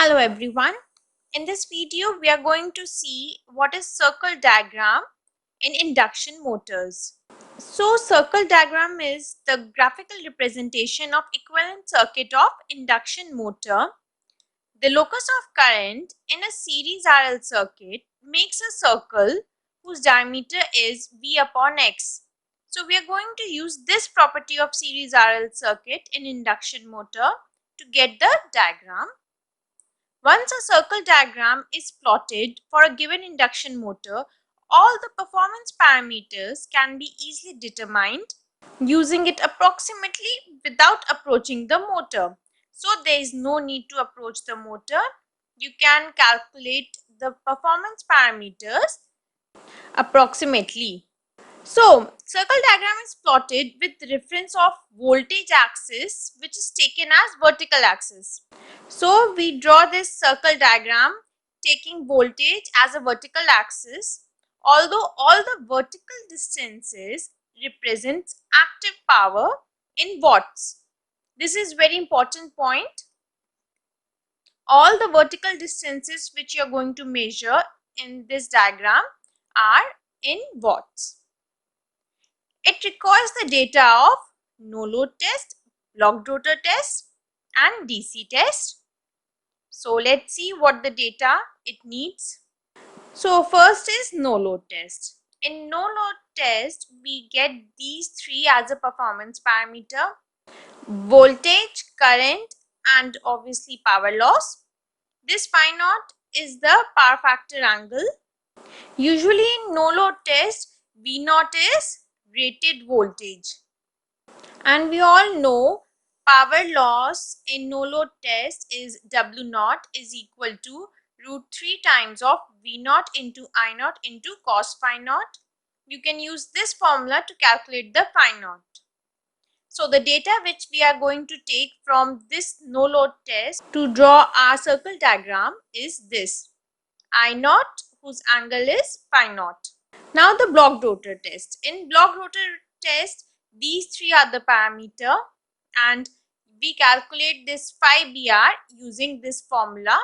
Hello everyone. In this video, we are going to see what is circle diagram in induction motors. So circle diagram is the graphical representation of equivalent circuit of induction motor. The locus of current in a series RL circuit makes a circle whose diameter is V upon X. So we are going to use this property of series RL circuit in induction motor to get the diagram. Once a circle diagram is plotted for a given induction motor, all the performance parameters can be easily determined using it approximately without approaching the motor. So there is no need to approach the motor. You can calculate the performance parameters approximately. So, circle diagram is plotted with reference of voltage axis, which is taken as vertical axis. So, we draw this circle diagram taking voltage as a vertical axis, although all the vertical distances represents active power in watts. This is very important point. All the vertical distances which you are going to measure in this diagram are in watts. It requires the data of no load test, blocked rotor test and DC test. So let's see what the data it needs. So first is no load test. In no load test, we get these three as a performance parameter: voltage, current and obviously power loss. This phi naught is the power factor angle. Usually in no load test, V naught is rated voltage. And we all know power loss in no load test is W naught is equal to root 3 times of V naught into I naught into cos phi naught. You can use this formula to calculate the phi naught. So the data which we are going to take from this no load test to draw our circle diagram is this: I naught whose angle is phi naught. Now the blocked rotor test. In blocked rotor test, these three are the parameter and we calculate this phi BR using this formula.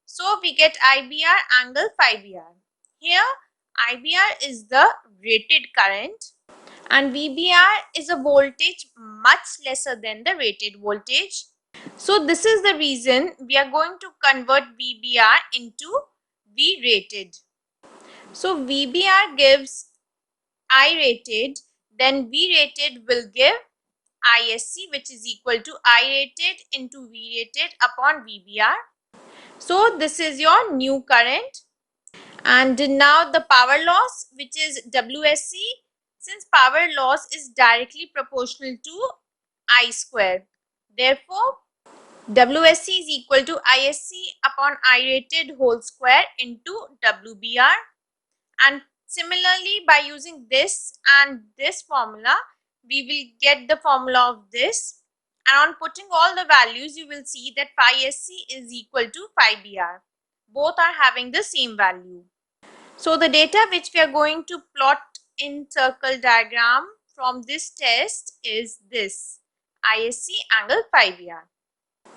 So we get IBR angle phi BR. Here IBR is the rated current and VBR is a voltage much lesser than the rated voltage. So this is the reason we are going to convert VBR into V rated. So VBR gives I rated, then V rated will give ISC, which is equal to I rated into V rated upon VBR. So this is your new current. And now the power loss, which is WSC, since power loss is directly proportional to I square. Therefore, WSC is equal to ISC upon I rated whole square into WBR. And similarly, by using this and this formula, we will get the formula of this. And on putting all the values, you will see that phi SC is equal to phi BR. Both are having the same value. So the data which we are going to plot in circle diagram from this test is this: ISC angle phi BR.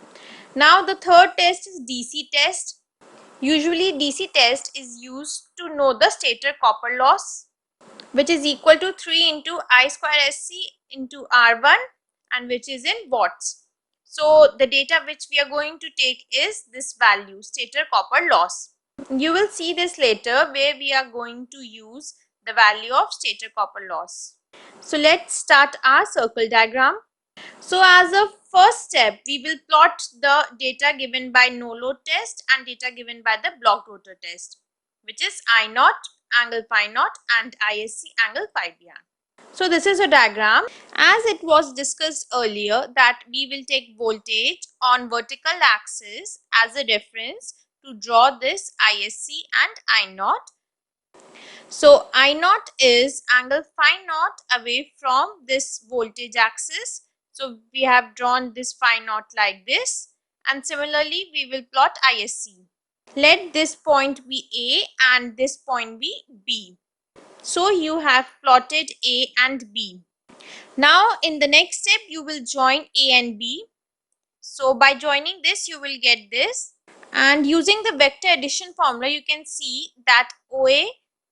Now the third test is DC test. Usually DC test is used to know the stator copper loss, which is equal to 3 into I square SC into R1 and which is in watts. So the data which we are going to take is this value, stator copper loss. You will see this later where we are going to use the value of stator copper loss. So let's start our circle diagram. So as a first step, we will plot the data given by no load test and data given by the blocked rotor test, which is I naught angle phi naught and ISC angle phi BR. So this is a diagram. As it was discussed earlier that we will take voltage on vertical axis as a reference to draw this ISC and I naught. So I naught is angle phi naught away from this voltage axis. So we have drawn this phi naught like this, and similarly we will plot ISC. Let this point be A and this point be B. So you have plotted A and B. Now in the next step you will join A and B. So by joining this, you will get this. And using the vector addition formula, you can see that OA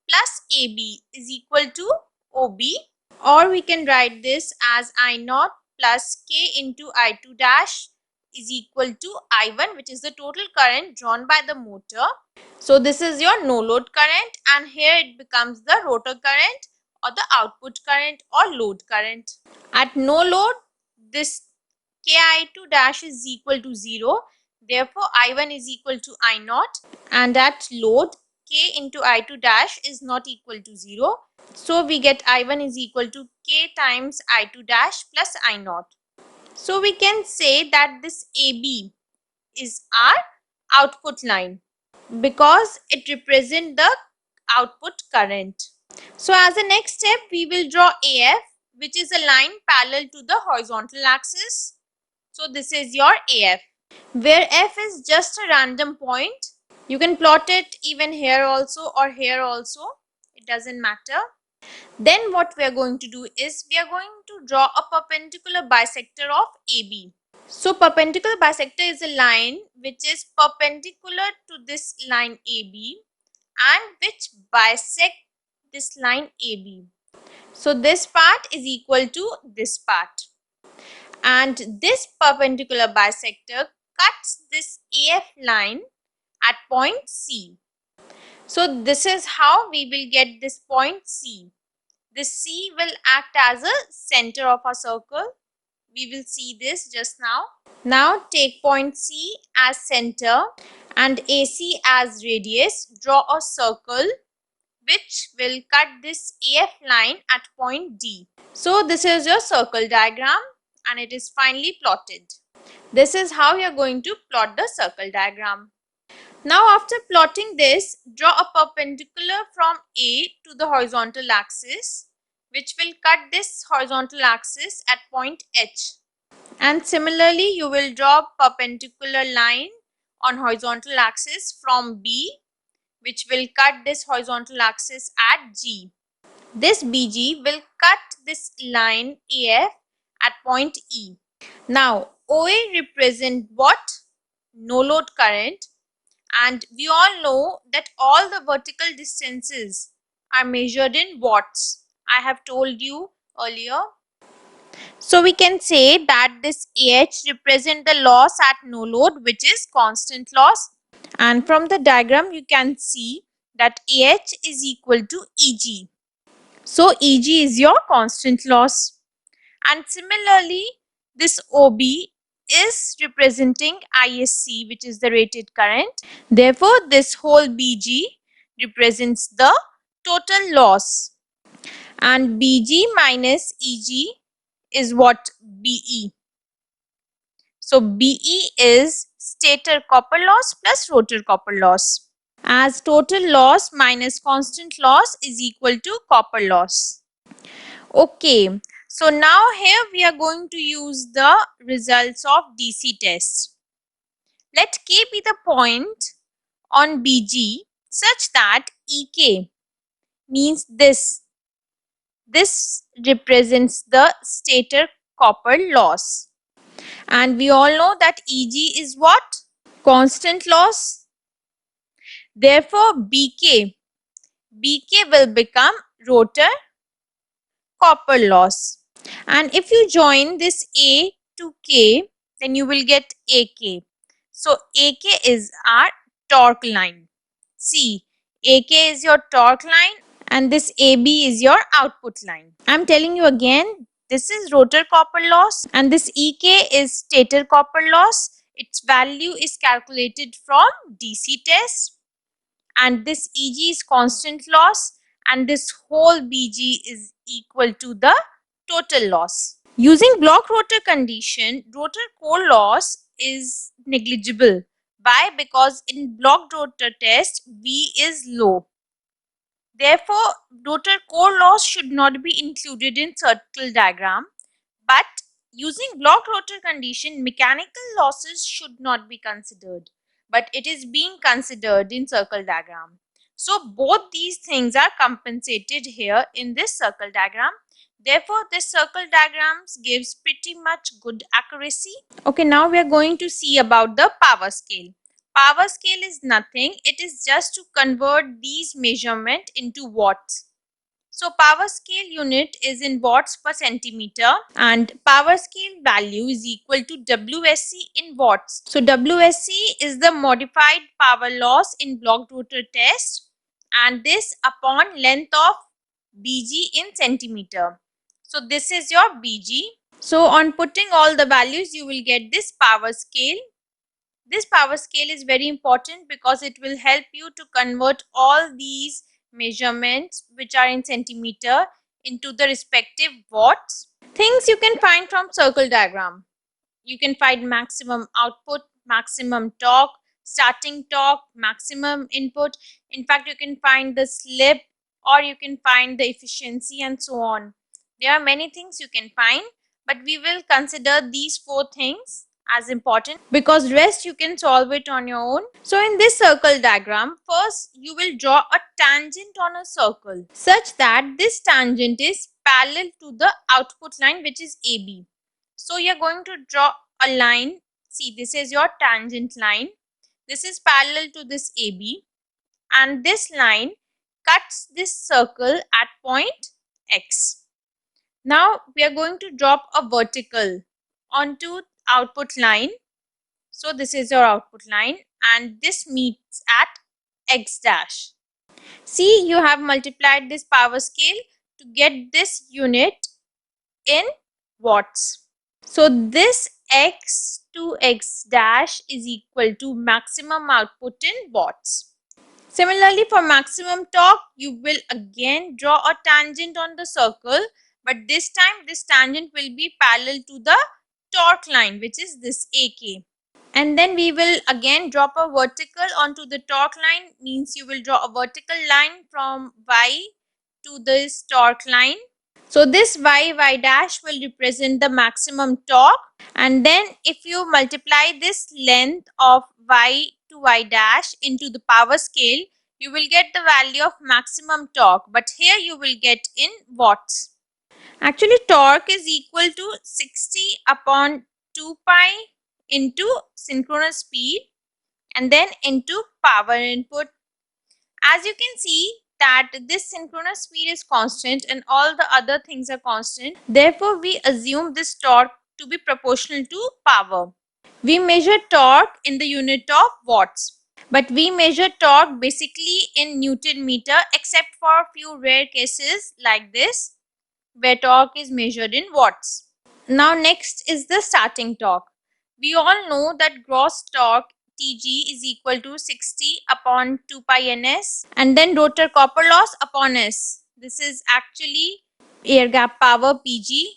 plus AB is equal to OB. Or we can write this as I naught plus K into I2 dash is equal to I1, which is the total current drawn by the motor. So this is your no load current, and here it becomes the rotor current or the output current or load current. At no load, this Ki2 dash is equal to 0. Therefore, I1 is equal to I naught, and at load, K into I2 dash is not equal to 0. So we get I1 is equal to K times I2 dash plus I naught. So we can say that this AB is our output line because it represents the output current. So as a next step, we will draw AF, which is a line parallel to the horizontal axis. So this is your AF, where F is just a random point. You can plot it even here also or here also. It doesn't matter. Then what we are going to do is we are going to draw a perpendicular bisector of AB. So perpendicular bisector is a line which is perpendicular to this line AB and which bisect this line AB. So this part is equal to this part. And this perpendicular bisector cuts this AF line at point C. So this is how we will get this point C. This C will act as a center of our circle. We will see this just now. Now take point C as center and AC as radius. Draw a circle which will cut this AF line at point D. So this is your circle diagram and it is finely plotted. This is how you are going to plot the circle diagram. Now after plotting this, draw a perpendicular from A to the horizontal axis, which will cut this horizontal axis at point H. And similarly, you will draw a perpendicular line on horizontal axis from B, which will cut this horizontal axis at G. This BG will cut this line AF at point E. Now, OA represent what? No load current. And we all know that all the vertical distances are measured in watts. I have told you earlier. So we can say that this AH represents the loss at no load, which is constant loss. And from the diagram you can see that AH is equal to EG. So EG is your constant loss. And similarly, this OB is representing ISC, which is the rated current. Therefore, this whole BG represents the total loss. And BG minus EG is what? BE. So BE is stator copper loss plus rotor copper loss, as total loss minus constant loss is equal to copper loss. Okay, so now here we are going to use the results of DC test. Let K be the point on BG such that EK means this represents the stator copper loss. And we all know that EG is what? Constant loss. Therefore, BK will become rotor copper loss. And if you join this A to K, then you will get AK. So, AK is our torque line. See, AK is your torque line and this AB is your output line. I'm telling you again, this is rotor copper loss and this EK is stator copper loss. Its value is calculated from DC test, and this EG is constant loss and this whole BG is equal to the total loss. Using block rotor condition, rotor core loss is negligible. Why? Because in block rotor test, V is low. Therefore, rotor core loss should not be included in circle diagram. But using block rotor condition, mechanical losses should not be considered. But it is being considered in circle diagram. So both these things are compensated here in this circle diagram. Therefore, this circle diagrams gives pretty much good accuracy. Okay, now we are going to see about the power scale. Power scale is nothing. It is just to convert these measurement into watts. So power scale unit is in watts per centimeter and power scale value is equal to WSC in watts. So WSC is the modified power loss in blocked rotor test and this upon length of BG in centimeter. So this is your BG. So on putting all the values you will get this power scale. This power scale is very important because it will help you to convert all these measurements which are in centimeter into the respective watts. Things you can find from circle diagram. You can find maximum output, maximum torque, starting torque, maximum input. In fact, you can find the slip or you can find the efficiency and so on. There are many things you can find, but we will consider these four things as important because rest you can solve it on your own. So in this circle diagram, first you will draw a tangent on a circle such that this tangent is parallel to the output line which is AB. So you're going to draw a line. See, this is your tangent line. This is parallel to this AB and this line cuts this circle at point X. Now we are going to drop a vertical onto output line. So this is your output line and this meets at X dash. See, you have multiplied this power scale to get this unit in watts. So this X to X dash is equal to maximum output in watts. Similarly, for maximum torque, you will again draw a tangent on the circle, but this time this tangent will be parallel to the torque line, which is this AK. And then we will again drop a vertical onto the torque line, means you will draw a vertical line from Y to this torque line. So this y dash will represent the maximum torque and then if you multiply this length of y to y dash into the power scale, you will get the value of maximum torque, but here you will get in watts. Actually, torque is equal to 60 upon 2 pi into synchronous speed and then into power input. As you can see that this synchronous speed is constant and all the other things are constant. Therefore, we assume this torque to be proportional to power. We measure torque in the unit of watts. But we measure torque basically in Newton meter except for a few rare cases like this where torque is measured in watts. Now next is the starting torque. We all know that gross torque Tg is equal to 60 upon 2 pi ns and then rotor copper loss upon S. This is actually air gap power Pg.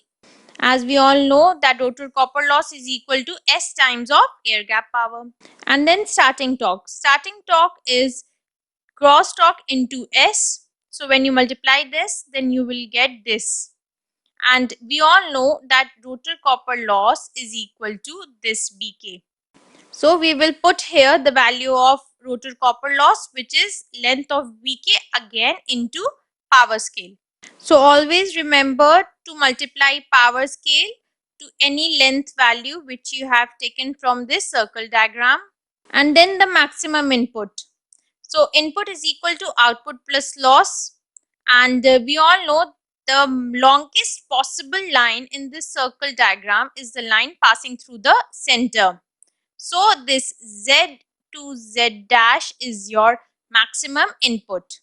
As we all know that rotor copper loss is equal to S times of air gap power. And then starting torque. Starting torque is gross torque into S. So when you multiply this, then you will get this. And we all know that rotor copper loss is equal to this Bk. So we will put here the value of rotor copper loss, which is length of Vk again into power scale. So always remember to multiply power scale to any length value which you have taken from this circle diagram and then the maximum input. So input is equal to output plus loss and we all know the longest possible line in this circle diagram is the line passing through the center. So this Z to Z dash is your maximum input.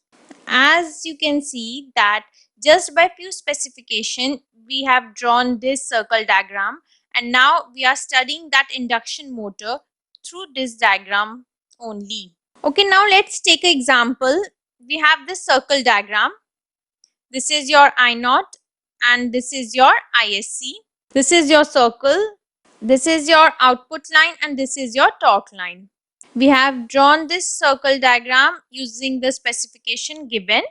As you can see that just by few specification we have drawn this circle diagram and now we are studying that induction motor through this diagram only. Okay, now let's take an example. We have this circle diagram. This is your I naught and this is your ISC. This is your circle. This is your output line and this is your torque line. We have drawn this circle diagram using the specification given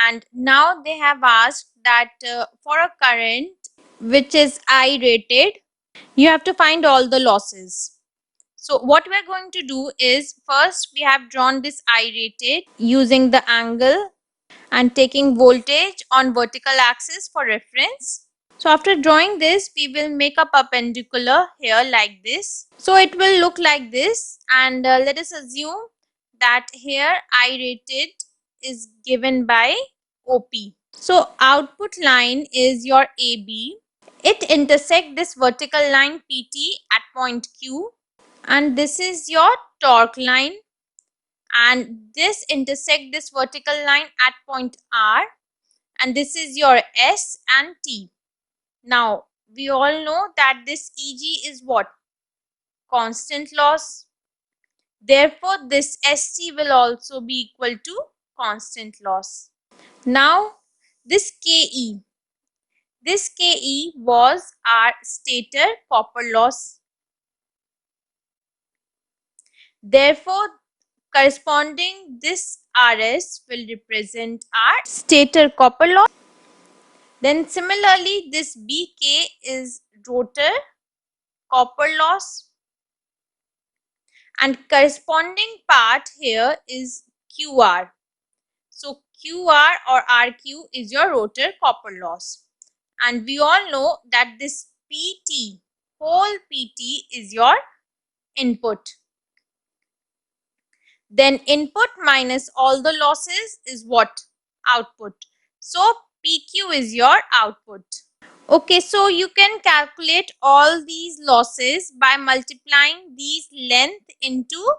and now they have asked that for a current which is I rated, you have to find all the losses. So what we are going to do is first we have drawn this I rated using the angle and taking voltage on vertical axis for reference. So after drawing this, we will make a perpendicular here like this. So it will look like this, and let us assume that here I rated is given by OP. So output line is your AB. It intersect this vertical line PT at point Q, and this is your torque line, and this intersect this vertical line at point R, and this is your S and T. Now we all know that this EG is what? Constant loss. Therefore this ST will also be equal to constant loss. Now this KE was our stator copper loss. Therefore corresponding this RS will represent our stator copper loss. Then similarly this BK is rotor copper loss, and corresponding part here is QR. So QR or RQ is your rotor copper loss, and we all know that this PT, whole PT, is your input. Then input minus all the losses is what? Output. So PQ is your output. Okay, so you can calculate all these losses by multiplying these length into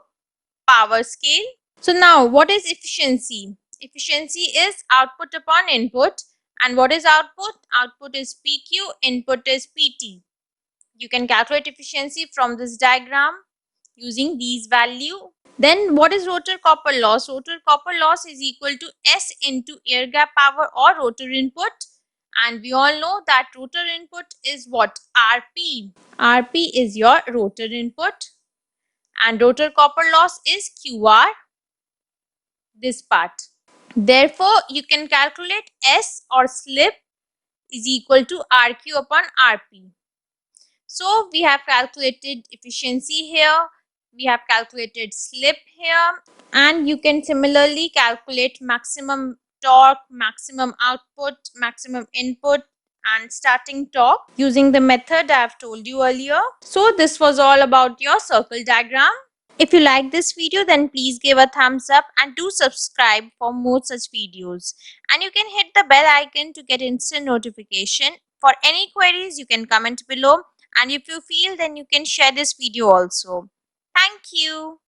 power scale. So now what is efficiency? Efficiency is output upon input, and what is output? Output is PQ, input is PT. You can calculate efficiency from this diagram using these value. Then what is rotor copper loss? Rotor copper loss is equal to S into air gap power or rotor input, and we all know that rotor input is what? RP. RP is your rotor input, and rotor copper loss is QR, this part. Therefore you can calculate S or slip is equal to RQ upon RP. So we have calculated efficiency here, we have calculated slip here, and you can similarly calculate maximum torque, maximum output, maximum input, and starting torque using the method I have told you earlier. So this was all about your circle diagram. If you like this video, then please give a thumbs up and do subscribe for more such videos. And you can hit the bell icon to get instant notification. For any queries, you can comment below. And if you feel, then you can share this video also. Thank you.